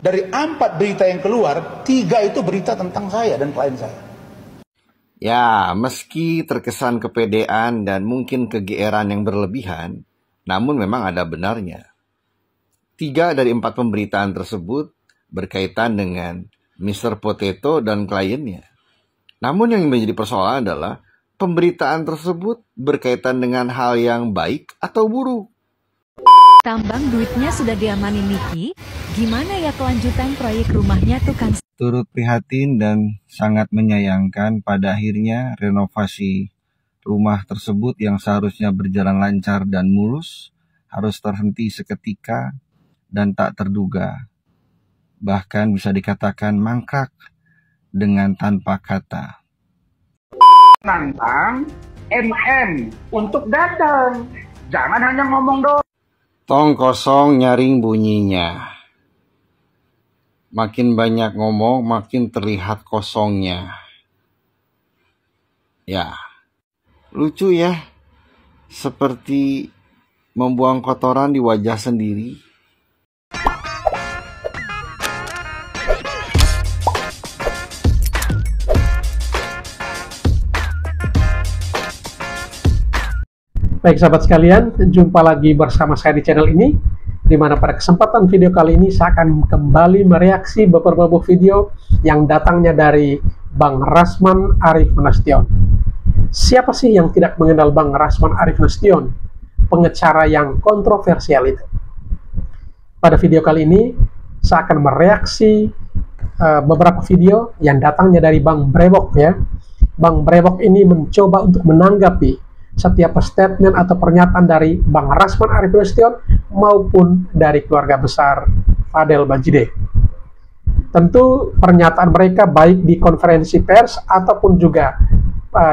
Dari 4 berita yang keluar, 3 itu berita tentang saya dan klien saya. Ya, meski terkesan kepedean dan mungkin kegeeran yang berlebihan, namun memang ada benarnya. 3 dari 4 pemberitaan tersebut berkaitan dengan Mr. Potato dan kliennya. Namun yang menjadi persoalan adalah pemberitaan tersebut berkaitan dengan hal yang baik atau buruk. Tambang duitnya sudah diamanin Niki, gimana ya kelanjutan proyek rumahnya tuh Kang? Turut prihatin dan sangat menyayangkan pada akhirnya renovasi rumah tersebut yang seharusnya berjalan lancar dan mulus harus terhenti seketika dan tak terduga. Bahkan bisa dikatakan mangkrak dengan tanpa kata. Nantang MM untuk datang. Jangan hanya ngomong doang. Tong kosong nyaring bunyinya. Makin banyak ngomong, makin terlihat kosongnya. Ya, lucu ya. Seperti membuang kotoran di wajah sendiri. Baik sahabat sekalian, jumpa lagi bersama saya di channel ini, di mana pada kesempatan video kali ini saya akan kembali mereaksi beberapa buah video yang datangnya dari Bang Rasman Arif Nasution. Siapa sih yang tidak mengenal Bang Rasman Arif Nasution, pengacara yang kontroversial itu? Pada video kali ini, saya akan mereaksi beberapa video yang datangnya dari Bang Brewok ya. Bang Brewok ini mencoba untuk menanggapi setiap statement atau pernyataan dari Bang Rasman Arif Nasution maupun dari keluarga besar Fadel Bajideh. Tentu pernyataan mereka baik di konferensi pers ataupun juga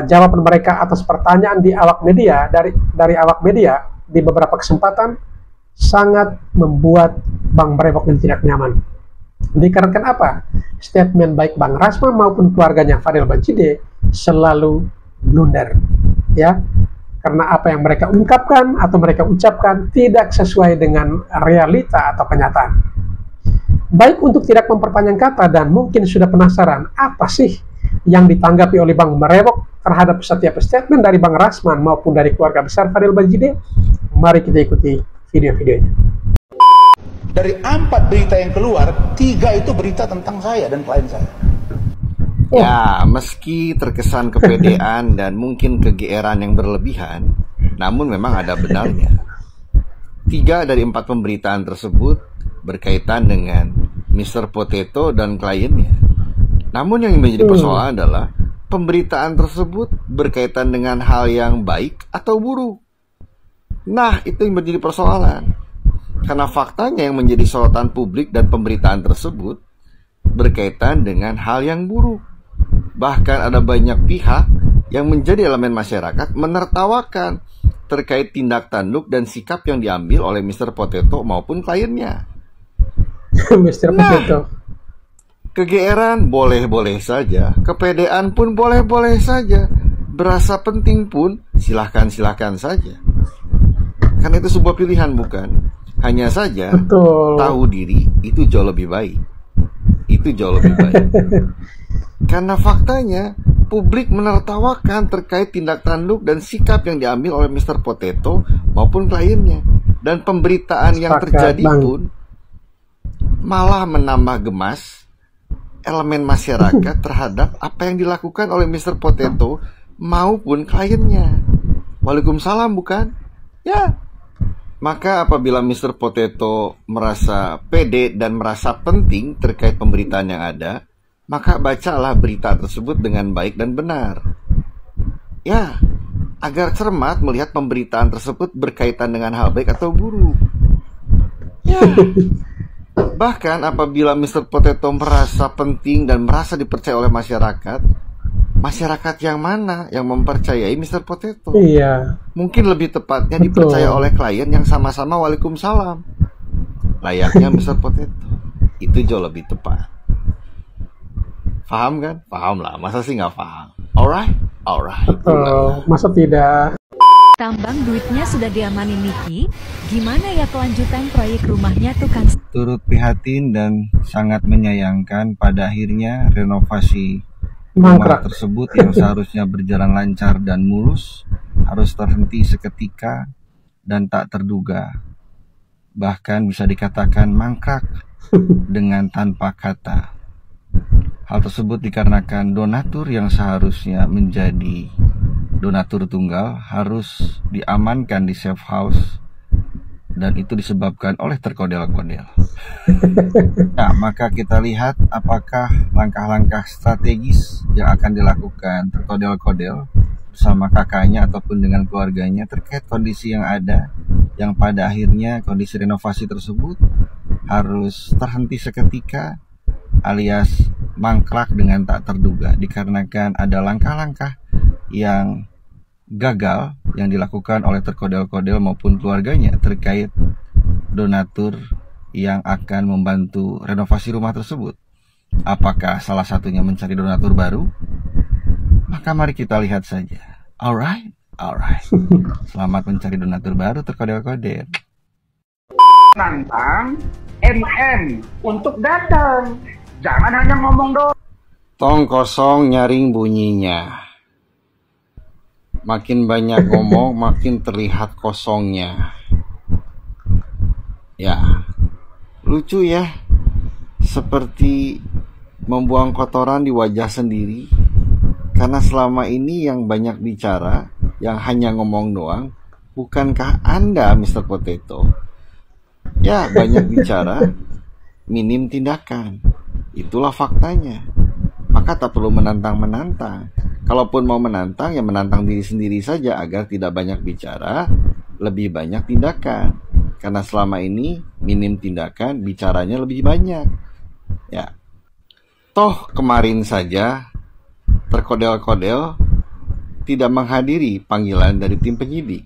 jawaban mereka atas pertanyaan di awak media dari awak media di beberapa kesempatan sangat membuat Bang Brewok ini tidak nyaman. Dikarenakan apa? Statement baik Bang Rasman maupun keluarganya Fadel Bajideh selalu blunder, ya. Karena apa yang mereka ungkapkan atau mereka ucapkan tidak sesuai dengan realita atau kenyataan. Baik untuk tidak memperpanjang kata dan mungkin sudah penasaran apa sih yang ditanggapi oleh Bang Brewok terhadap setiap statement dari Bang Rasman maupun dari keluarga besar Fadel Bajideh, mari kita ikuti video-videonya. Dari 4 berita yang keluar, 3 itu berita tentang saya dan klien saya. Ya, meski terkesan kepedean dan mungkin kegeeran yang berlebihan, namun memang ada benarnya. 3 dari 4 pemberitaan tersebut berkaitan dengan Mr. Potato dan kliennya. Namun yang menjadi persoalan adalah pemberitaan tersebut berkaitan dengan hal yang baik atau buruk. Nah, itu yang menjadi persoalan. Karena faktanya yang menjadi sorotan publik dan pemberitaan tersebut berkaitan dengan hal yang buruk. Bahkan ada banyak pihak yang menjadi elemen masyarakat menertawakan terkait tindak tanduk dan sikap yang diambil oleh Mr. Potato maupun kliennya. Mr. Potato. Kegeeran boleh-boleh saja, kepedean pun boleh-boleh saja, berasa penting pun silahkan-silahkan saja. Karena itu sebuah pilihan bukan? Hanya saja tahu diri itu jauh lebih baik. Itu jauh lebih baik. Karena faktanya publik menertawakan terkait tindak tanduk dan sikap yang diambil oleh Mr. Potato maupun kliennya. Dan pemberitaan yang terjadi pun malah menambah gemas elemen masyarakat terhadap apa yang dilakukan oleh Mr. Potato maupun kliennya. Waalaikumsalam bukan? Ya. Maka apabila Mr. Potato merasa pede dan merasa penting terkait pemberitaan yang ada, maka bacalah berita tersebut dengan baik dan benar. Ya, agar cermat melihat pemberitaan tersebut berkaitan dengan hal baik atau buruk. Ya. Bahkan apabila Mr. Potato merasa penting dan merasa dipercaya oleh masyarakat, masyarakat yang mana yang mempercayai Mr. Potato? Iya. Mungkin lebih tepatnya dipercaya oleh klien yang sama-sama waalaikumsalam. Layaknya Mr. Potato. Itu jauh lebih tepat. Paham kan? Paham lah. Masa sih nggak paham? Alright? Alright. Masa tidak? Tambang duitnya sudah diamanin Niki, gimana ya kelanjutan proyek rumahnya tuh Kang? Turut prihatin dan sangat menyayangkan pada akhirnya renovasi rumah tersebut yang seharusnya berjalan lancar dan mulus harus terhenti seketika dan tak terduga. Bahkan bisa dikatakan mangkrak dengan tanpa kata. Hal tersebut dikarenakan donatur yang seharusnya menjadi donatur tunggal harus diamankan di safe house, dan itu disebabkan oleh terkodel-kodel. Nah, maka kita lihat apakah langkah-langkah strategis yang akan dilakukan terkodel-kodel bersama kakaknya ataupun dengan keluarganya terkait kondisi yang ada, yang pada akhirnya kondisi renovasi tersebut harus terhenti seketika alias mangkrak dengan tak terduga dikarenakan ada langkah-langkah yang gagal yang dilakukan oleh terkodel-kodel maupun keluarganya terkait donatur yang akan membantu renovasi rumah tersebut. Apakah salah satunya mencari donatur baru? Maka mari kita lihat saja. Alright. Selamat mencari donatur baru terkodel-kodel. Nantang MM untuk datang. Jangan hanya ngomong doang. Tong kosong nyaring bunyinya. Makin banyak ngomong, makin terlihat kosongnya. Ya, lucu ya. Seperti membuang kotoran di wajah sendiri. Karena selama ini yang banyak bicara, yang hanya ngomong doang, bukankah Anda, Mr. Potato? Ya, banyak bicara, minim tindakan. Itulah faktanya. Maka tak perlu menantang-menantang. Kalaupun mau menantang, ya menantang diri sendiri saja agar tidak banyak bicara, lebih banyak tindakan. Karena selama ini minim tindakan, bicaranya lebih banyak. Ya. Toh kemarin saja terkodel-kodel tidak menghadiri panggilan dari tim penyidik.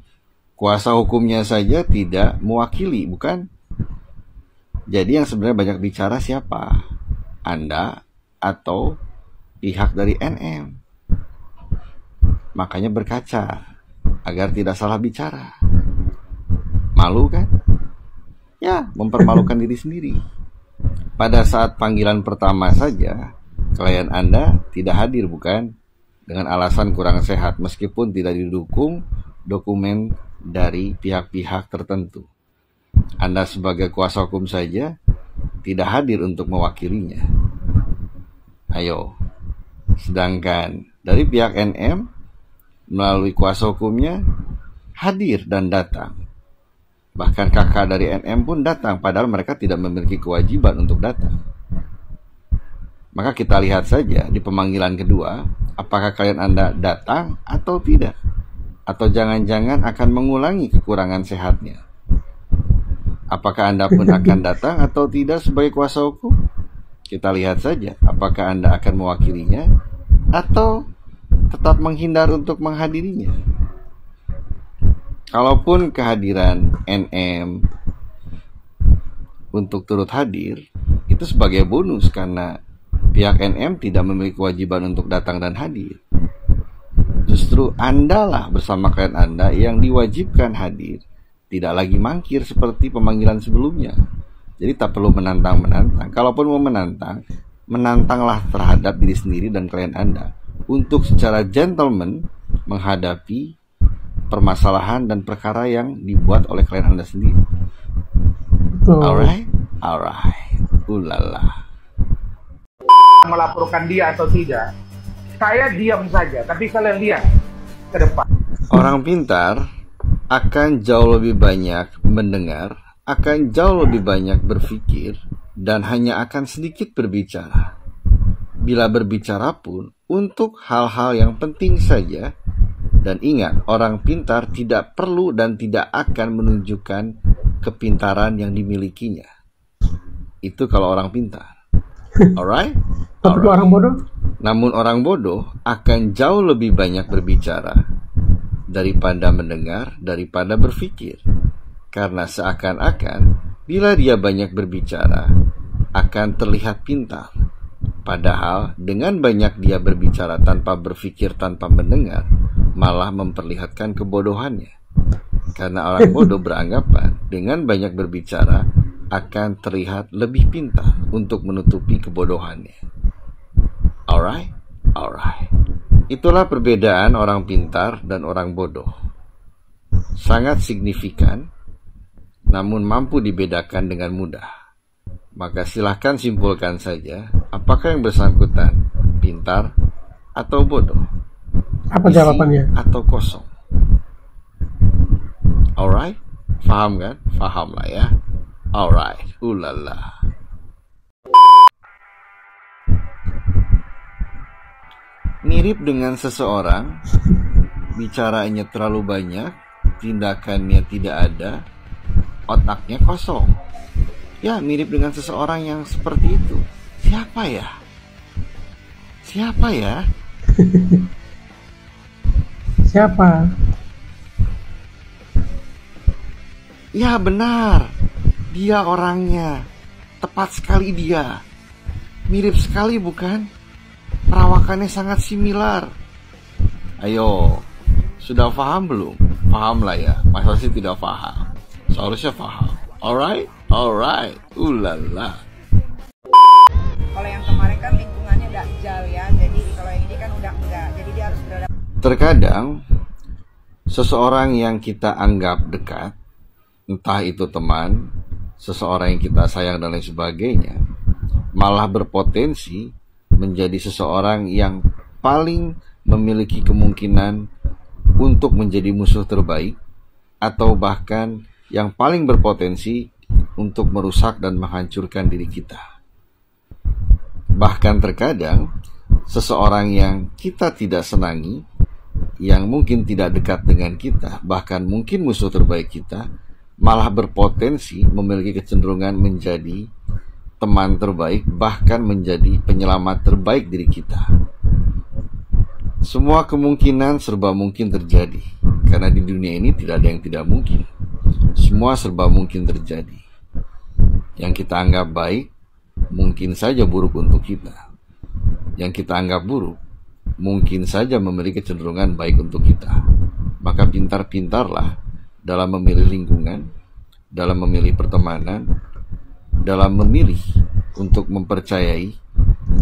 Kuasa hukumnya saja tidak mewakili, bukan? Jadi yang sebenarnya banyak bicara siapa? Anda atau pihak dari NM? Makanya berkaca agar tidak salah bicara. Malu kan? Ya, mempermalukan diri sendiri. Pada saat panggilan pertama saja, klien Anda tidak hadir, bukan? Dengan alasan kurang sehat meskipun tidak didukung dokumen dari pihak-pihak tertentu. Anda sebagai kuasa hukum saja tidak hadir untuk mewakilinya. Ayo. Sedangkan dari pihak NM melalui kuasa hukumnya hadir dan datang. Bahkan kakak dari NM pun datang, padahal mereka tidak memiliki kewajiban untuk datang. Maka kita lihat saja di pemanggilan kedua, apakah klien Anda datang atau tidak. Atau jangan-jangan akan mengulangi kekurangan sehatnya. Apakah Anda pun akan datang atau tidak sebagai kuasa hukum? Kita lihat saja, apakah Anda akan mewakilinya atau tetap menghindar untuk menghadirinya. Kalaupun kehadiran NM untuk turut hadir, itu sebagai bonus karena pihak NM tidak memiliki kewajiban untuk datang dan hadir. Justru Anda lah bersama klien Anda yang diwajibkan hadir, tidak lagi mangkir seperti pemanggilan sebelumnya. Jadi tak perlu menantang-menantang. Kalaupun mau menantang, menantanglah terhadap diri sendiri dan klien Anda untuk secara gentleman menghadapi permasalahan dan perkara yang dibuat oleh klien Anda sendiri. Alright. Ulala. Melaporkan dia atau tidak, saya diam saja. Tapi kalian lihat ke depan. Orang pintar akan jauh lebih banyak mendengar, akan jauh lebih banyak berpikir, dan hanya akan sedikit berbicara. Bila berbicara pun untuk hal-hal yang penting saja. Dan ingat, orang pintar tidak perlu dan tidak akan menunjukkan kepintaran yang dimilikinya. Itu kalau orang pintar. Alright? Tapi orang bodoh? Namun orang bodoh akan jauh lebih banyak berbicara daripada mendengar, daripada berpikir. Karena seakan-akan bila dia banyak berbicara akan terlihat pintar. Padahal dengan banyak dia berbicara tanpa berpikir, tanpa mendengar, malah memperlihatkan kebodohannya. Karena orang bodoh beranggapan dengan banyak berbicara akan terlihat lebih pintar untuk menutupi kebodohannya. Alright? Alright. Itulah perbedaan orang pintar dan orang bodoh. Sangat signifikan, namun mampu dibedakan dengan mudah. Maka silahkan simpulkan saja, apakah yang bersangkutan pintar atau bodoh? Apa jawabannya? Atau kosong? Alright? Faham kan? Faham lah ya. Alright. Ulala. Mirip dengan seseorang, bicaranya terlalu banyak, tindakannya tidak ada, otaknya kosong. Ya, mirip dengan seseorang yang seperti itu. Siapa ya? Siapa ya? Siapa? Ya benar, dia orangnya. Tepat sekali dia. Mirip sekali bukan? Perawakannya sangat similar. Ayo, sudah paham belum? Paham lah ya, masa sih tidak paham? Seharusnya paham. Alright, alright, ulala. Kalau yang kemarin kan lingkungannya udah jauh ya, jadi kalau yang ini kan udah enggak, jadi dia harus berada. Terkadang seseorang yang kita anggap dekat, entah itu teman, seseorang yang kita sayang dan lain sebagainya, malah berpotensi menjadi seseorang yang paling memiliki kemungkinan untuk menjadi musuh terbaik, atau bahkan yang paling berpotensi untuk merusak dan menghancurkan diri kita. Bahkan terkadang seseorang yang kita tidak senangi, yang mungkin tidak dekat dengan kita, bahkan mungkin musuh terbaik kita, malah berpotensi memiliki kecenderungan menjadi teman terbaik, bahkan menjadi penyelamat terbaik diri kita. Semua kemungkinan serba mungkin terjadi, karena di dunia ini tidak ada yang tidak mungkin. Semua serba mungkin terjadi. Yang kita anggap baik, mungkin saja buruk untuk kita. Yang kita anggap buruk, mungkin saja memiliki kecenderungan baik untuk kita. Maka pintar-pintarlah dalam memilih lingkungan, dalam memilih pertemanan, dalam memilih untuk mempercayai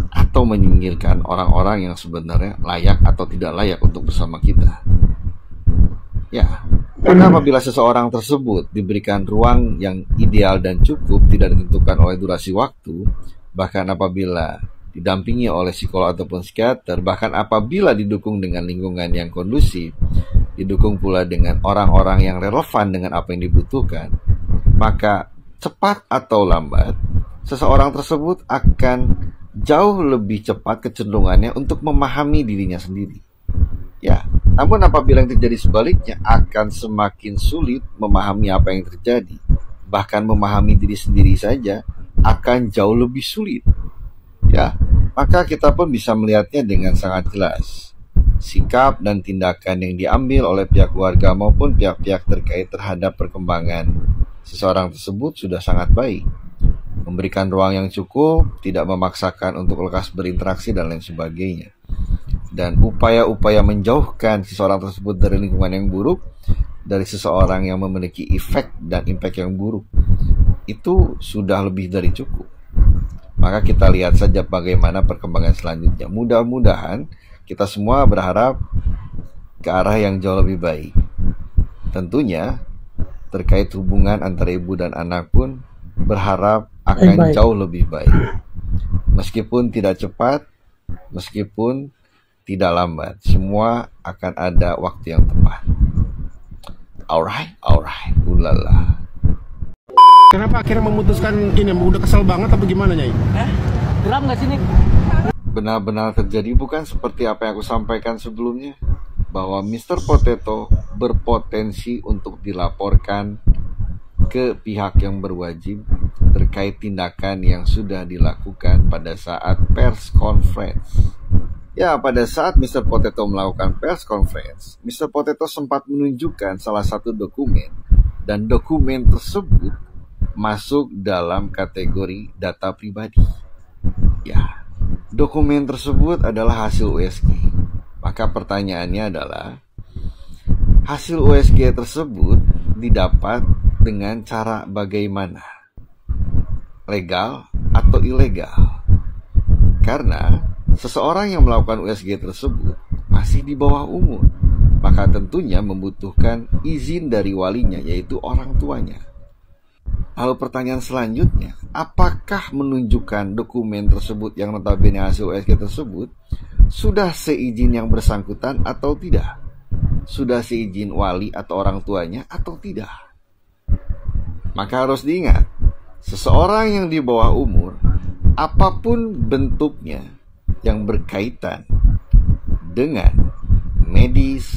atau menyingkirkan orang-orang yang sebenarnya layak atau tidak layak untuk bersama kita. Ya, karena apabila seseorang tersebut diberikan ruang yang ideal dan cukup, tidak ditentukan oleh durasi waktu, bahkan apabila didampingi oleh psikolog ataupun psikiater, bahkan apabila didukung dengan lingkungan yang kondusif, didukung pula dengan orang-orang yang relevan dengan apa yang dibutuhkan, maka cepat atau lambat seseorang tersebut akan jauh lebih cepat kecenderungannya untuk memahami dirinya sendiri. Ya, namun apabila yang terjadi sebaliknya, akan semakin sulit memahami apa yang terjadi. Bahkan memahami diri sendiri saja akan jauh lebih sulit. Ya, maka kita pun bisa melihatnya dengan sangat jelas. Sikap dan tindakan yang diambil oleh pihak keluarga maupun pihak-pihak terkait terhadap perkembangan seseorang tersebut sudah sangat baik. Memberikan ruang yang cukup, tidak memaksakan untuk lekas berinteraksi dan lain sebagainya. Dan upaya-upaya menjauhkan seseorang tersebut dari lingkungan yang buruk, dari seseorang yang memiliki efek dan impact yang buruk, itu sudah lebih dari cukup. Maka kita lihat saja bagaimana perkembangan selanjutnya. Mudah-mudahan kita semua berharap ke arah yang jauh lebih baik. Tentunya terkait hubungan antara ibu dan anak pun berharap akan jauh lebih baik. Meskipun tidak cepat, meskipun tidak lambat, semua akan ada waktu yang tepat. Alright, alright, ulala. Kenapa akhirnya memutuskan ini? Udah kesel banget apa gimana, Nyai? Geram gak sih nih? Benar-benar terjadi bukan seperti apa yang aku sampaikan sebelumnya, bahwa Mr. Potato berpotensi untuk dilaporkan ke pihak yang berwajib terkait tindakan yang sudah dilakukan pada saat pers conference. Ya, pada saat Mr. Potato melakukan pers conference, Mr. Potato sempat menunjukkan salah satu dokumen, dan dokumen tersebut masuk dalam kategori data pribadi. Ya, dokumen tersebut adalah hasil USG. Maka pertanyaannya adalah, hasil USG tersebut didapat dengan cara bagaimana? Legal atau ilegal? Karena seseorang yang melakukan USG tersebut masih di bawah umur, maka tentunya membutuhkan izin dari walinya, yaitu orang tuanya. Lalu pertanyaan selanjutnya, apakah menunjukkan dokumen tersebut yang notabene hasil USG tersebut sudah seizin yang bersangkutan atau tidak? Sudah seizin wali atau orang tuanya atau tidak? Maka harus diingat, seseorang yang di bawah umur, apapun bentuknya yang berkaitan dengan medis,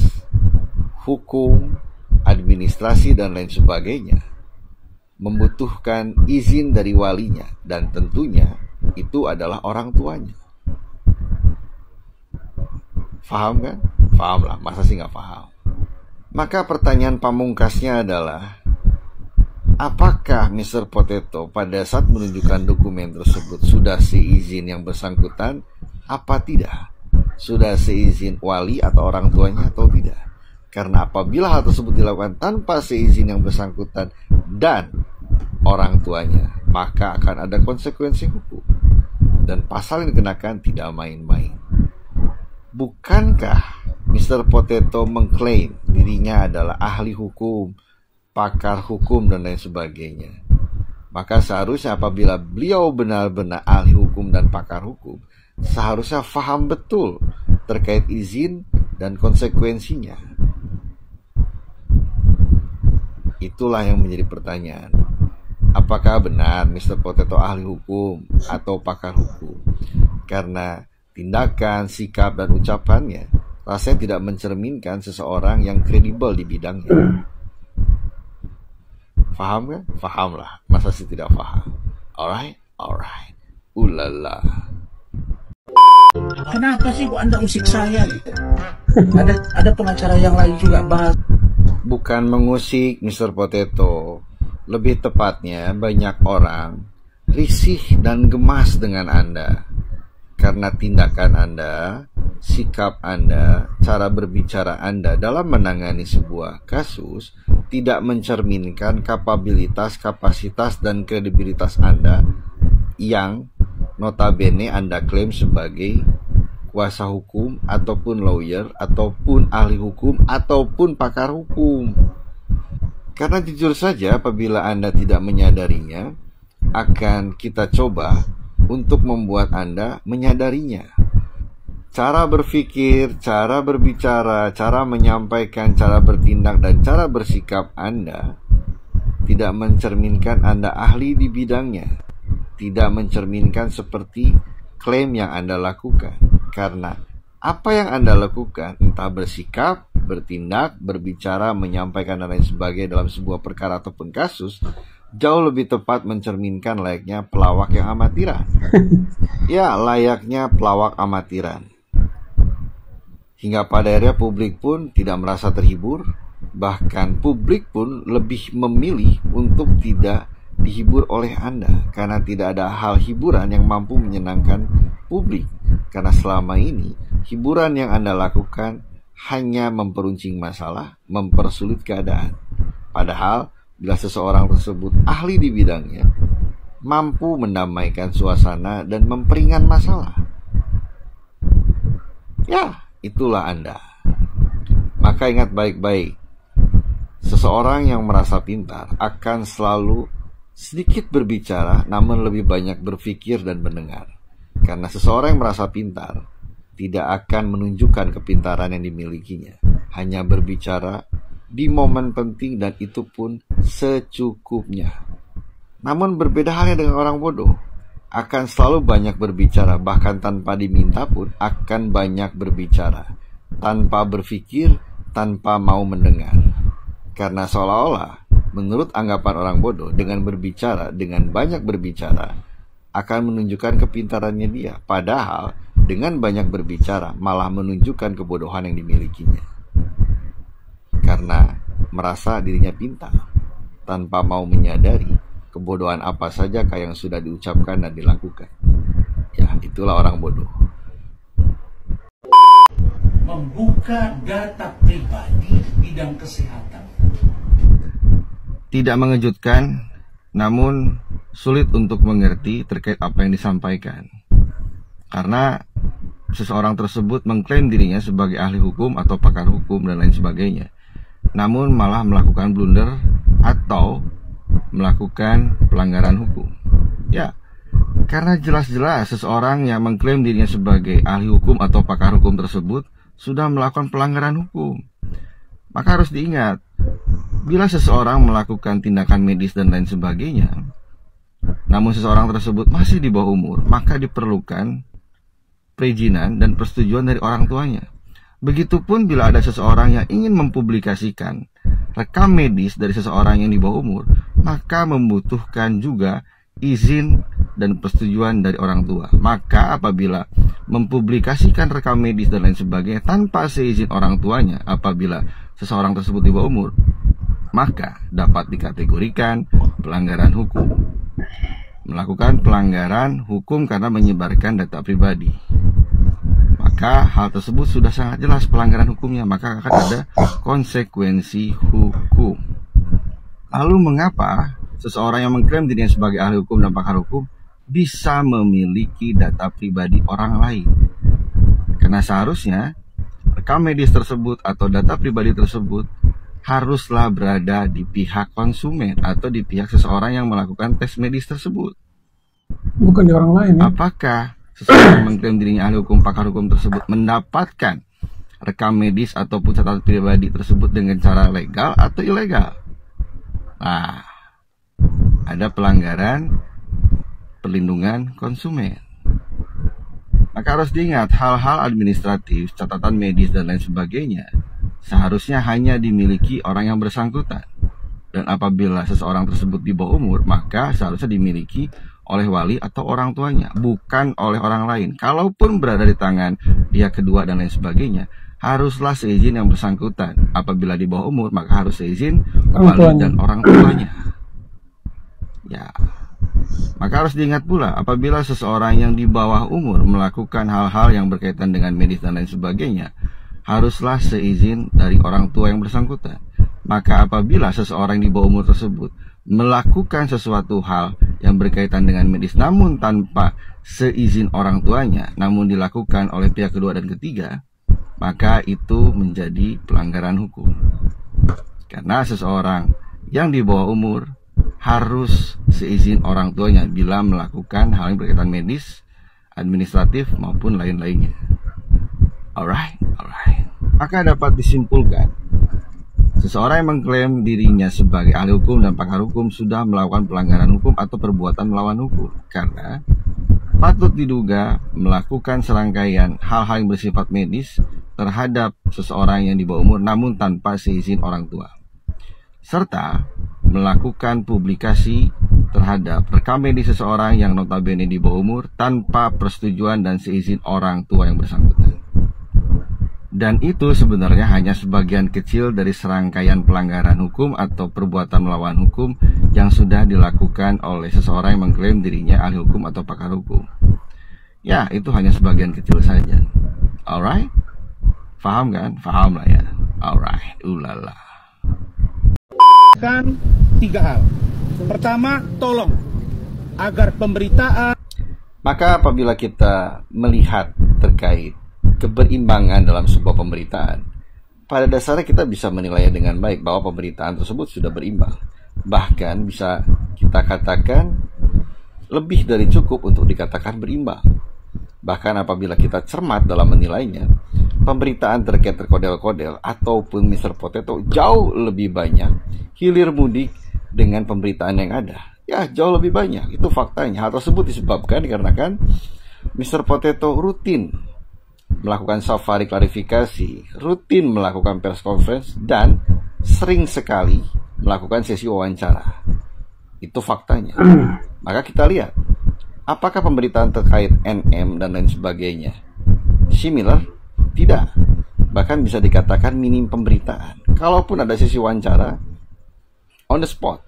hukum, administrasi, dan lain sebagainya, membutuhkan izin dari walinya, dan tentunya itu adalah orang tuanya. Faham kan? Faham lah, masa sih nggak paham? Maka pertanyaan pamungkasnya adalah, apakah Mr. Potato pada saat menunjukkan dokumen tersebut sudah seizin yang bersangkutan apa tidak? Sudah seizin wali atau orang tuanya atau tidak? Karena apabila hal tersebut dilakukan tanpa seizin yang bersangkutan dan orang tuanya, maka akan ada konsekuensi hukum. Dan pasal yang dikenakan tidak main-main. Bukankah Mr. Potato mengklaim dirinya adalah ahli hukum, pakar hukum, dan lain sebagainya? Maka seharusnya apabila beliau benar-benar ahli hukum dan pakar hukum, seharusnya paham betul terkait izin dan konsekuensinya. Itulah yang menjadi pertanyaan. Apakah benar Mr. Potato ahli hukum atau pakar hukum? Karena tindakan, sikap, dan ucapannya rasanya tidak mencerminkan seseorang yang kredibel di bidangnya. Faham kan? Faham lah. Masa sih tidak paham? Alright? Alright. Ulala. Kenapa sih kok Anda usik saya gitu? Ada pengacara yang lain juga bahas. Bukan mengusik Mr. Potato. Lebih tepatnya banyak orang risih dan gemas dengan Anda. Karena tindakan Anda, sikap Anda, cara berbicara Anda dalam menangani sebuah kasus tidak mencerminkan kapabilitas, kapasitas, dan kredibilitas Anda yang notabene Anda klaim sebagai kuasa hukum, ataupun lawyer, ataupun ahli hukum, ataupun pakar hukum. Karena jujur saja apabila Anda tidak menyadarinya, akan kita coba untuk membuat Anda menyadarinya. Cara berpikir, cara berbicara, cara menyampaikan, cara bertindak, dan cara bersikap Anda tidak mencerminkan Anda ahli di bidangnya. Tidak mencerminkan seperti klaim yang Anda lakukan. Karena apa yang Anda lakukan, entah bersikap, bertindak, berbicara, menyampaikan, dan lain sebagainya dalam sebuah perkara ataupun kasus, jauh lebih tepat mencerminkan layaknya pelawak yang amatiran. Ya, layaknya pelawak amatiran. Hingga pada akhirnya publik pun tidak merasa terhibur. Bahkan publik pun lebih memilih untuk tidak dihibur oleh Anda, karena tidak ada hal hiburan yang mampu menyenangkan publik. Karena selama ini hiburan yang Anda lakukan hanya memperuncing masalah, mempersulit keadaan. Padahal bila seseorang tersebut ahli di bidangnya, mampu mendamaikan suasana dan memperingan masalah. Ya, itulah Anda. Maka ingat baik-baik, seseorang yang merasa pintar akan selalu sedikit berbicara, namun lebih banyak berpikir dan mendengar. Karena seseorang yang merasa pintar tidak akan menunjukkan kepintaran yang dimilikinya, hanya berbicara di momen penting, dan itu pun secukupnya. Namun berbeda halnya dengan orang bodoh, akan selalu banyak berbicara, bahkan tanpa diminta pun akan banyak berbicara, tanpa berpikir, tanpa mau mendengar. Karena seolah-olah menurut anggapan orang bodoh, dengan berbicara, dengan banyak berbicara akan menunjukkan kepintarannya dia. Padahal dengan banyak berbicara malah menunjukkan kebodohan yang dimilikinya. Karena merasa dirinya pintar, tanpa mau menyadari kebodohan apa sajakah yang sudah diucapkan dan dilakukan. Ya, itulah orang bodoh. Membuka data pribadi bidang kesehatan tidak mengejutkan, namun sulit untuk mengerti terkait apa yang disampaikan. Karena seseorang tersebut mengklaim dirinya sebagai ahli hukum atau pakar hukum dan lain sebagainya, namun malah melakukan blunder atau melakukan pelanggaran hukum. Ya, karena jelas-jelas seseorang yang mengklaim dirinya sebagai ahli hukum atau pakar hukum tersebut sudah melakukan pelanggaran hukum. Maka harus diingat, bila seseorang melakukan tindakan medis dan lain sebagainya, namun seseorang tersebut masih di bawah umur, maka diperlukan perizinan dan persetujuan dari orang tuanya. Begitupun bila ada seseorang yang ingin mempublikasikan rekam medis dari seseorang yang di bawah umur, maka membutuhkan juga izin dan persetujuan dari orang tua. Maka apabila mempublikasikan rekam medis dan lain sebagainya tanpa seizin orang tuanya, apabila seseorang tersebut di bawah umur, maka dapat dikategorikan pelanggaran hukum. Melakukan pelanggaran hukum karena menyebarkan data pribadi. Maka hal tersebut sudah sangat jelas pelanggaran hukumnya, maka akan ada konsekuensi hukum. Lalu mengapa seseorang yang mengklaim dirinya sebagai ahli hukum dan pakar hukum bisa memiliki data pribadi orang lain? Karena seharusnya rekam medis tersebut atau data pribadi tersebut haruslah berada di pihak konsumen atau di pihak seseorang yang melakukan tes medis tersebut, bukan di orang lain ya? Apakah seseorang yang mengklaim dirinya ahli hukum pakar hukum tersebut mendapatkan rekam medis ataupun catatan pribadi tersebut dengan cara legal atau ilegal? Nah, ada pelanggaran perlindungan konsumen. Maka harus diingat, hal-hal administratif, catatan medis dan lain sebagainya seharusnya hanya dimiliki orang yang bersangkutan. Dan apabila seseorang tersebut di bawah umur, maka seharusnya dimiliki oleh wali atau orang tuanya, bukan oleh orang lain. Kalaupun berada di tangan pihak kedua dan lain sebagainya, haruslah seizin yang bersangkutan. Apabila di bawah umur, maka harus seizin wali dan orang tuanya. Ya, maka harus diingat pula, apabila seseorang yang di bawah umur melakukan hal-hal yang berkaitan dengan medis dan lain sebagainya, haruslah seizin dari orang tua yang bersangkutan. Maka apabila seseorang di bawah umur tersebut melakukan sesuatu hal yang berkaitan dengan medis namun tanpa seizin orang tuanya, namun dilakukan oleh pihak kedua dan ketiga, maka itu menjadi pelanggaran hukum. Karena seseorang yang di bawah umur harus seizin orang tuanya bila melakukan hal yang berkaitan medis, administratif maupun lain-lainnya. Alright. Maka dapat disimpulkan, seseorang yang mengklaim dirinya sebagai ahli hukum dan pakar hukum sudah melakukan pelanggaran hukum atau perbuatan melawan hukum, karena patut diduga melakukan serangkaian hal-hal yang bersifat medis terhadap seseorang yang di bawah umur namun tanpa seizin orang tua, serta melakukan publikasi terhadap rekam medis seseorang yang notabene di bawah umur tanpa persetujuan dan seizin orang tua yang bersangkutan. Dan itu sebenarnya hanya sebagian kecil dari serangkaian pelanggaran hukum atau perbuatan melawan hukum yang sudah dilakukan oleh seseorang yang mengklaim dirinya ahli hukum atau pakar hukum. Ya, itu hanya sebagian kecil saja. Alright? Faham kan? Faham lah ya. Alright, ulala. Kan 3 hal. Pertama, tolong agar pemberitaan. Maka apabila kita melihat terkait keberimbangan dalam sebuah pemberitaan, pada dasarnya kita bisa menilai dengan baik bahwa pemberitaan tersebut sudah berimbang. Bahkan bisa kita katakan lebih dari cukup untuk dikatakan berimbang. Bahkan apabila kita cermat dalam menilainya, pemberitaan terkait terkodel-kodel ataupun Mr. Potato jauh lebih banyak hilir mudik dengan pemberitaan yang ada. Ya, jauh lebih banyak. Itu faktanya. Hal tersebut disebabkan karena kan Mr. Potato rutin melakukan safari klarifikasi, rutin melakukan press conference, dan sering sekali melakukan sesi wawancara. Itu faktanya. Maka kita lihat, apakah pemberitaan terkait NM dan lain sebagainya similar? Tidak. Bahkan bisa dikatakan minim pemberitaan. Kalaupun ada sesi wawancara, on the spot,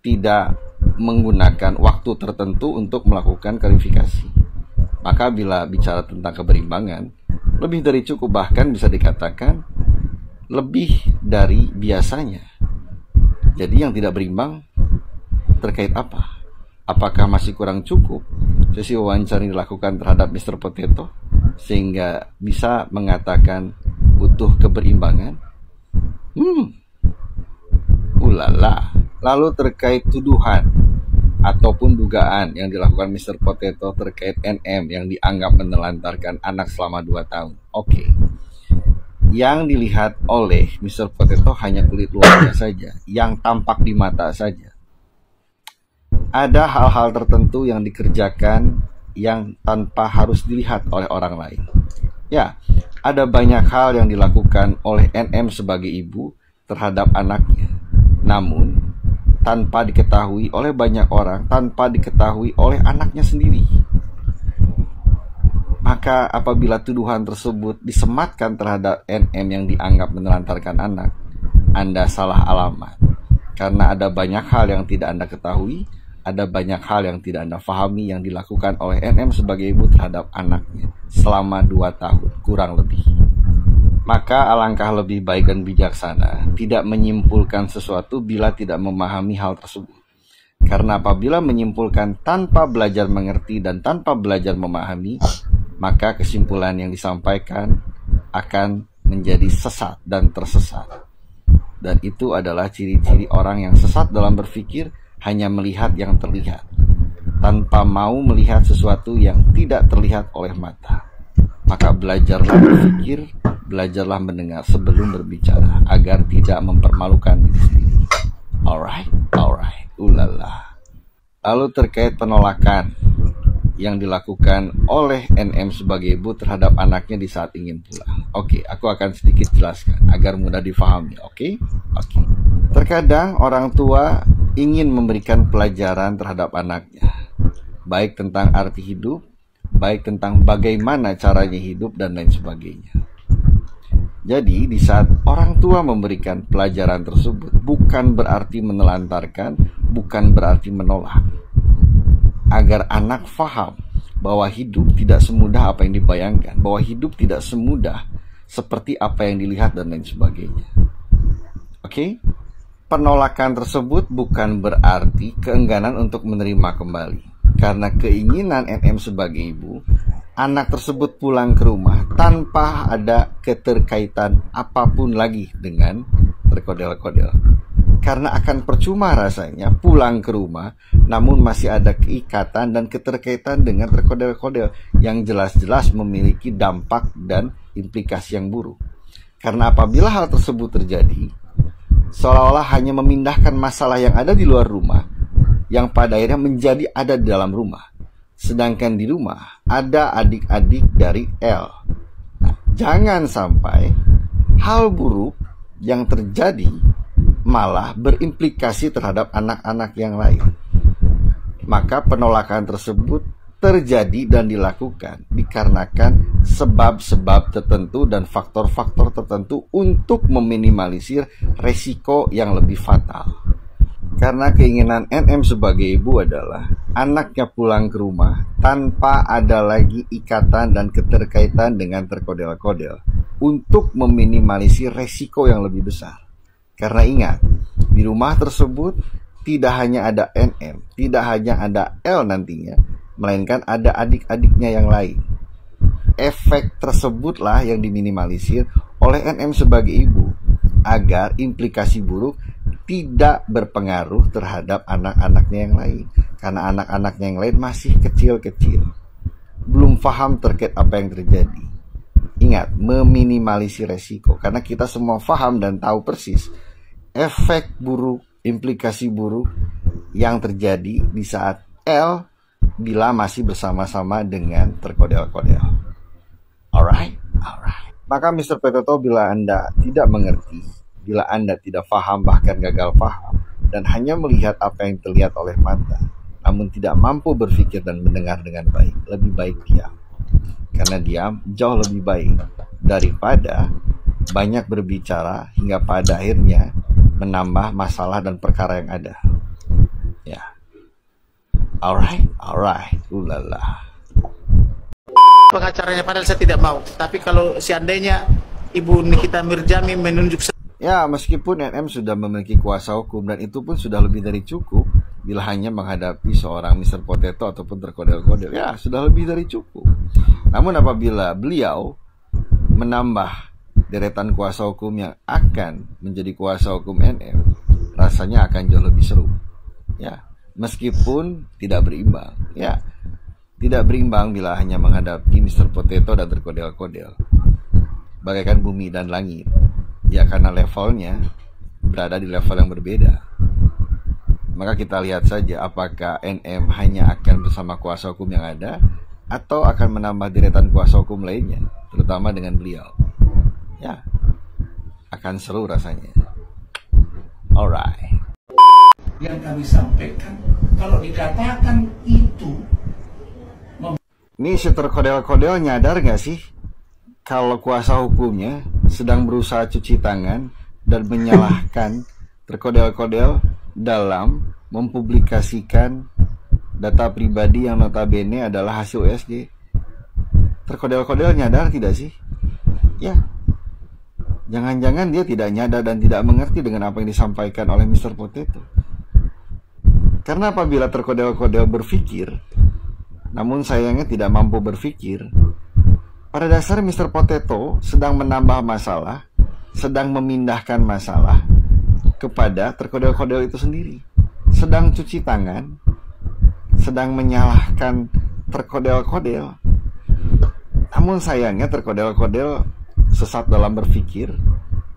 tidak menggunakan waktu tertentu untuk melakukan klarifikasi. Maka bila bicara tentang keberimbangan, lebih dari cukup, bahkan bisa dikatakan lebih dari biasanya. Jadi yang tidak berimbang terkait apa? Apakah masih kurang cukup sesi wawancara yang dilakukan terhadap Mr. Potato sehingga bisa mengatakan butuh keberimbangan? Ulala. Lalu terkait tuduhan ataupun dugaan yang dilakukan Mr. Potato terkait NM yang dianggap menelantarkan anak selama 2 tahun. Oke. Yang dilihat oleh Mr. Potato hanya kulit luarnya saja, yang tampak di mata saja. Ada hal-hal tertentu yang dikerjakan yang tanpa harus dilihat oleh orang lain. Ya, ada banyak hal yang dilakukan oleh NM sebagai ibu terhadap anaknya. Namun, tanpa diketahui oleh banyak orang, tanpa diketahui oleh anaknya sendiri. Maka apabila tuduhan tersebut disematkan terhadap NM yang dianggap menelantarkan anak, Anda salah alamat. Karena ada banyak hal yang tidak Anda ketahui, ada banyak hal yang tidak Anda pahami yang dilakukan oleh NM sebagai ibu terhadap anaknya selama 2 tahun, kurang lebih. Maka alangkah lebih baik dan bijaksana tidak menyimpulkan sesuatu bila tidak memahami hal tersebut. Karena apabila menyimpulkan tanpa belajar mengerti dan tanpa belajar memahami, maka kesimpulan yang disampaikan akan menjadi sesat dan tersesat. Dan itu adalah ciri-ciri orang yang sesat dalam berpikir, hanya melihat yang terlihat, tanpa mau melihat sesuatu yang tidak terlihat oleh mata. Maka belajarlah berpikir, belajarlah mendengar sebelum berbicara, agar tidak mempermalukan diri sendiri. Alright. Ulala. Lalu terkait penolakan yang dilakukan oleh NM sebagai ibu terhadap anaknya di saat ingin pulang. Oke, aku akan sedikit jelaskan agar mudah difahami. Oke. Terkadang orang tua ingin memberikan pelajaran terhadap anaknya, baik tentang arti hidup, baik tentang bagaimana caranya hidup, dan lain sebagainya. Jadi di saat orang tua memberikan pelajaran tersebut, bukan berarti menelantarkan, bukan berarti menolak. Agar anak faham bahwa hidup tidak semudah apa yang dibayangkan, bahwa hidup tidak semudah seperti apa yang dilihat, dan lain sebagainya. Oke? Penolakan tersebut bukan berarti keengganan untuk menerima kembali. Karena keinginan NM sebagai ibu, anak tersebut pulang ke rumah tanpa ada keterkaitan apapun lagi dengan terkodel-kodel. Karena akan percuma rasanya pulang ke rumah, namun masih ada keikatan dan keterkaitan dengan terkodel-kodel yang jelas-jelas memiliki dampak dan implikasi yang buruk. Karena apabila hal tersebut terjadi, seolah-olah hanya memindahkan masalah yang ada di luar rumah, yang pada akhirnya menjadi ada di dalam rumah. Sedangkan di rumah ada adik-adik dari L. Nah, jangan sampai hal buruk yang terjadi malah berimplikasi terhadap anak-anak yang lain. Maka penolakan tersebut terjadi dan dilakukan dikarenakan sebab-sebab tertentu dan faktor-faktor tertentu untuk meminimalisir resiko yang lebih fatal. Karena keinginan NM sebagai ibu adalah anaknya pulang ke rumah tanpa ada lagi ikatan dan keterkaitan dengan terkodel-kodel untuk meminimalisir resiko yang lebih besar. Karena ingat, di rumah tersebut tidak hanya ada NM, tidak hanya ada L nantinya, melainkan ada adik-adiknya yang lain. Efek tersebutlah yang diminimalisir oleh NM sebagai ibu, agar implikasi buruk tidak berpengaruh terhadap anak-anaknya yang lain. Karena anak-anaknya yang lain masih kecil-kecil, belum paham terkait apa yang terjadi. Ingat, meminimalisir resiko. Karena kita semua paham dan tahu persis efek buruk, implikasi buruk yang terjadi di saat L bila masih bersama-sama dengan terkodel-kodel. Alright. Maka Mr. Potato, bila Anda tidak mengerti, bila Anda tidak paham bahkan gagal paham, dan hanya melihat apa yang terlihat oleh mata, namun tidak mampu berpikir dan mendengar dengan baik, lebih baik diam. Karena diam jauh lebih baik daripada banyak berbicara hingga pada akhirnya menambah masalah dan perkara yang ada. Ya. Alright. Ulala. Pengacaranya padahal saya tidak mau. Tapi kalau seandainya Ibu Nikita Mirjami menunjuk Ya, meskipun NM sudah memiliki kuasa hukum dan itu pun sudah lebih dari cukup bila hanya menghadapi seorang Mr. Potato ataupun terkodel-kodel, ya sudah lebih dari cukup. Namun apabila beliau menambah deretan kuasa hukum yang akan menjadi kuasa hukum NM, rasanya akan jauh lebih seru. Ya, meskipun tidak berimbang. Ya, tidak berimbang bila hanya menghadapi Mr. Potato dan terkodel-kodel. Bagaikan bumi dan langit. Ya, karena levelnya berada di level yang berbeda. Maka kita lihat saja apakah NM hanya akan bersama kuasa hukum yang ada atau akan menambah deretan kuasa hukum lainnya, terutama dengan beliau. Ya, akan seru rasanya. Alright. Yang kami sampaikan, kalau dikatakan itu Ini si terkodel-kodel nyadar gak sih kalau kuasa hukumnya sedang berusaha cuci tangan dan menyalahkan terkodel-kodel dalam mempublikasikan data pribadi yang notabene adalah hasil USG? Terkodel-kodel nyadar tidak sih? Ya, jangan-jangan dia tidak nyadar dan tidak mengerti dengan apa yang disampaikan oleh Mr. Potato. Karena apabila terkodel-kodel berpikir, namun sayangnya tidak mampu berpikir, pada dasarnya Mr. Potato sedang menambah masalah, sedang memindahkan masalah kepada terkodel-kodel itu sendiri. Sedang cuci tangan, sedang menyalahkan terkodel-kodel. Namun sayangnya terkodel-kodel sesat dalam berpikir,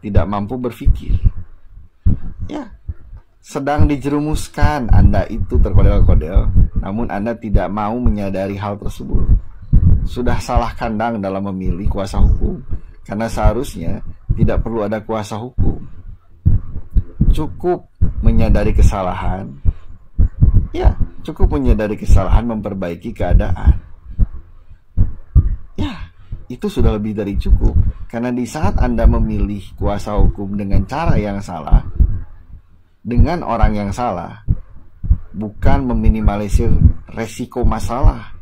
tidak mampu berpikir. Ya, sedang dijerumuskan Anda itu terkodel-kodel, namun Anda tidak mau menyadari hal tersebut. Sudah salah kandang dalam memilih kuasa hukum, karena seharusnya tidak perlu ada kuasa hukum. Cukup menyadari kesalahan. Ya, cukup menyadari kesalahan, memperbaiki keadaan. Ya, itu sudah lebih dari cukup. Karena di saat Anda memilih kuasa hukum dengan cara yang salah, dengan orang yang salah, bukan meminimalisir resiko masalah,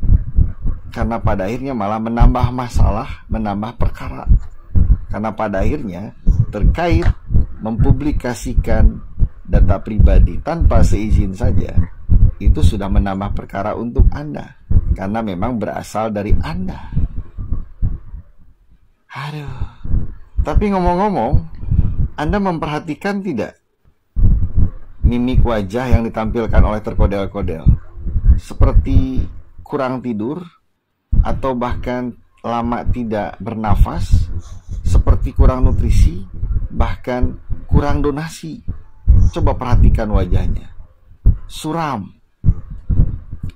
karena pada akhirnya malah menambah masalah, menambah perkara. Karena pada akhirnya terkait mempublikasikan data pribadi tanpa seizin saja, itu sudah menambah perkara untuk Anda, karena memang berasal dari Anda. Aduh. Tapi ngomong-ngomong, Anda memperhatikan tidak mimik wajah yang ditampilkan oleh terkodel-kodel? Seperti kurang tidur, atau bahkan lama tidak bernafas, seperti kurang nutrisi, bahkan kurang donasi. Coba perhatikan wajahnya. Suram,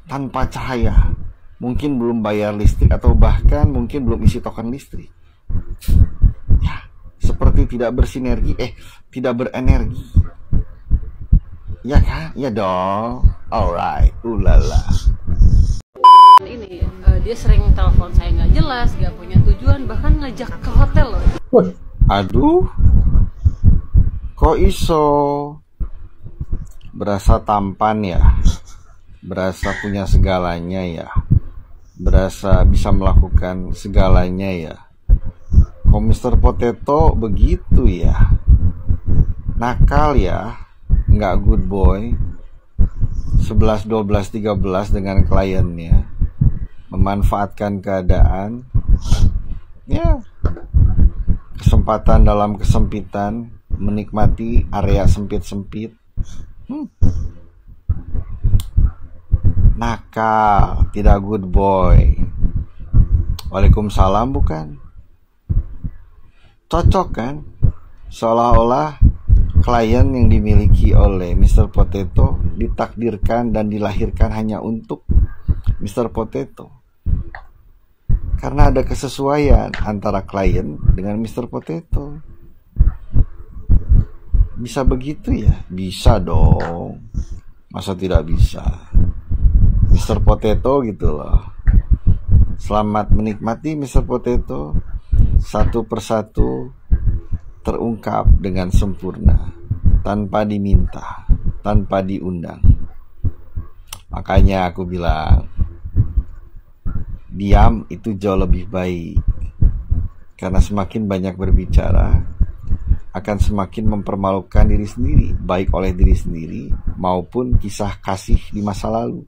tanpa cahaya, mungkin belum bayar listrik, atau bahkan mungkin belum isi token listrik. Ya, seperti tidak bersinergi, tidak berenergi. Ya kan? Ya dong. Alright, ulala. Ini dia sering telepon saya nggak jelas, nggak punya tujuan, bahkan ngajak ke hotel loh. Aduh, kok iso? Berasa tampan ya, berasa punya segalanya ya, berasa bisa melakukan segalanya ya. Kok Mr. Potato begitu ya? Nakal ya, nggak good boy. 11, 12, 13 dengan kliennya, memanfaatkan keadaan, ya, kesempatan dalam kesempitan, menikmati area sempit-sempit. Nakal, tidak good boy. Waalaikumsalam bukan? Cocok kan? Seolah-olah klien yang dimiliki oleh Mr. Potato ditakdirkan dan dilahirkan hanya untuk Mr. Potato. Karena ada kesesuaian antara klien dengan Mr. Potato. Bisa begitu ya? Bisa dong. Masa tidak bisa? Mr. Potato gitu loh. Selamat menikmati Mr. Potato. Satu persatu terungkap dengan sempurna, tanpa diminta, tanpa diundang. Makanya aku bilang, diam itu jauh lebih baik. Karena semakin banyak berbicara, akan semakin mempermalukan diri sendiri, baik oleh diri sendiri maupun kisah kasih di masa lalu.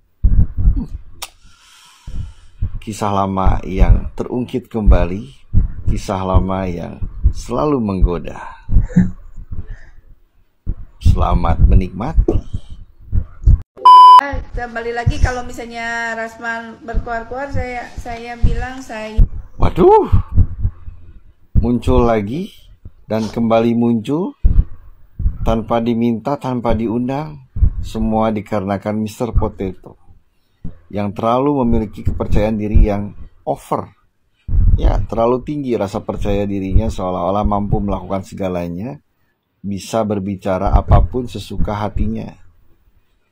Kisah lama yang terungkit kembali, kisah lama yang selalu menggoda. Selamat menikmati. Kembali lagi, kalau misalnya Rasman berkuar-kuar, saya bilang saya. Waduh, muncul lagi dan kembali muncul tanpa diminta, tanpa diundang. Semua dikarenakan Mr. Potato yang terlalu memiliki kepercayaan diri yang over. Ya, terlalu tinggi rasa percaya dirinya, seolah-olah mampu melakukan segalanya, bisa berbicara apapun sesuka hatinya.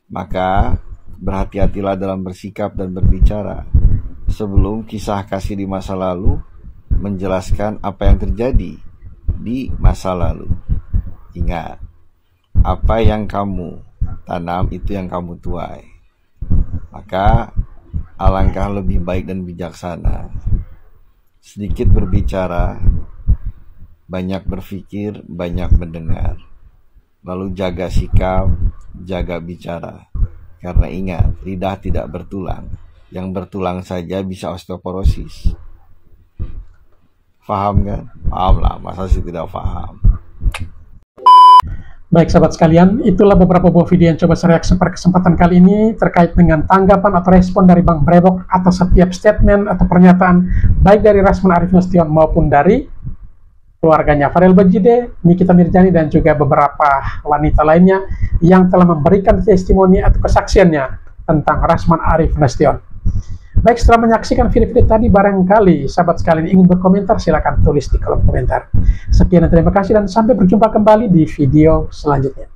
Maka berhati-hatilah dalam bersikap dan berbicara sebelum kisah kasih di masa lalu menjelaskan apa yang terjadi di masa lalu. Ingat, apa yang kamu tanam itu yang kamu tuai. Maka alangkah lebih baik dan bijaksana sedikit berbicara, banyak berpikir, banyak mendengar. Lalu jaga sikap, jaga bicara. Karena ingat, lidah tidak bertulang. Yang bertulang saja bisa osteoporosis. Paham kan? Paham lah, masa sih tidak paham. Baik sahabat sekalian, itulah beberapa buah video yang coba saya reaksi pada kesempatan kali ini terkait dengan tanggapan atau respon dari Bang Brebok atas setiap statement atau pernyataan baik dari Rasman Arif Nasution maupun dari keluarganya Farel Bajide, Nikita Mirjani, dan juga beberapa wanita lainnya yang telah memberikan testimoni atau kesaksiannya tentang Rasman Arif Nasution. Baik, setelah menyaksikan video-video tadi, barangkali sahabat sekalian ingin berkomentar, silakan tulis di kolom komentar. Sekian dan terima kasih, dan sampai berjumpa kembali di video selanjutnya.